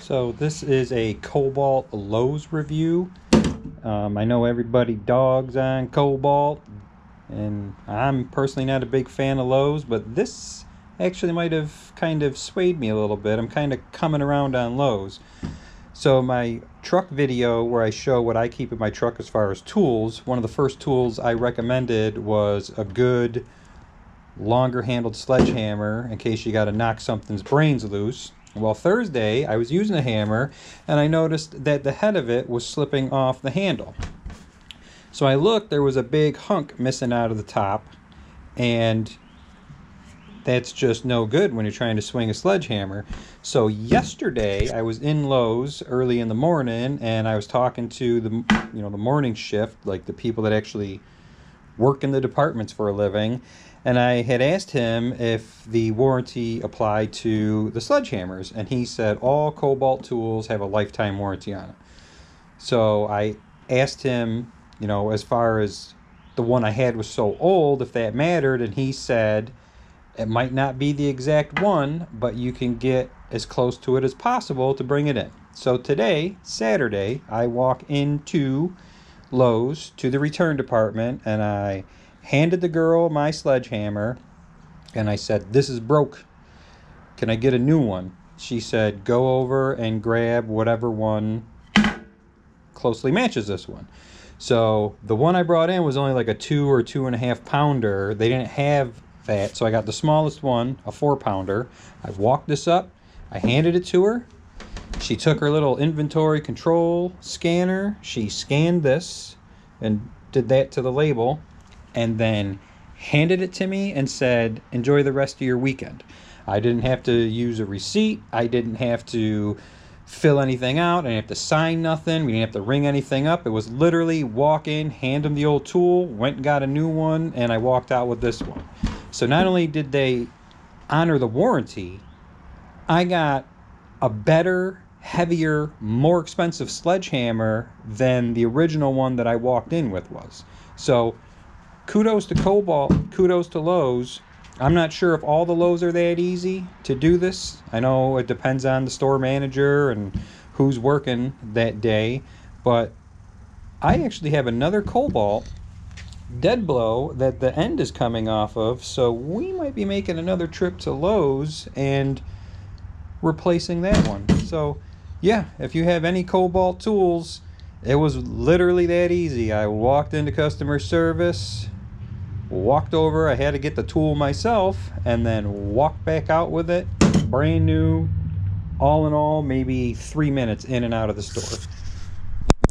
So this is a Kobalt Lowe's review. I know everybody dogs on Kobalt, and I'm personally not a big fan of Lowe's, but this actually might have kind of swayed me a little bit. I'm kind of coming around on Lowe's. So my truck video where I show what I keep in my truck as far as tools, one of the first tools I recommended was a good longer handled sledgehammer in case you got to knock something's brains loose. Well, Thursday I was using a hammer and I noticed that the head of it was slipping off the handle. So I looked, there was a big hunk missing out of the top, and that's just no good when you're trying to swing a sledgehammer. So yesterday I was in Lowe's early in the morning and I was talking to the morning shift, like the people that actually work in the departments for a living, and I had asked him if the warranty applied to the sledgehammers, and he said all Kobalt tools have a lifetime warranty on it. So I asked him, as far as the one I had was so old, if that mattered, and he said it might not be the exact one, but you can get as close to it as possible to bring it in. So today, Saturday, I walk into Lowe's to the return department and I handed the girl my sledgehammer and I said, "This is broke. Can I get a new one?" She said, "Go over and grab whatever one closely matches this one." So the one I brought in was only like a 2 or 2.5 pounder. They didn't have that, so I got the smallest one, a 4-pounder. I walked this up, I handed it to her. She took her little inventory control scanner, she scanned this and did that to the label, and then handed it to me and said, "Enjoy the rest of your weekend." I didn't have to use a receipt, I didn't have to fill anything out, I didn't have to sign nothing, we didn't have to ring anything up. It was literally walk in, hand them the old tool, went and got a new one, and I walked out with this one. So not only did they honor the warranty, I got a better, heavier, more expensive sledgehammer than the original one that I walked in with was. So kudos to Kobalt, kudos to Lowe's. I'm not sure if all the Lowe's are that easy to do this. I know it depends on the store manager and who's working that day, but I actually have another Kobalt dead blow that the end is coming off of, so we might be making another trip to Lowe's and replacing that one. So yeah, if you have any Kobalt tools, it was literally that easy. I walked into customer service, walked over, I had to get the tool myself, and then walked back out with it brand new. All in all, maybe 3 minutes in and out of the store.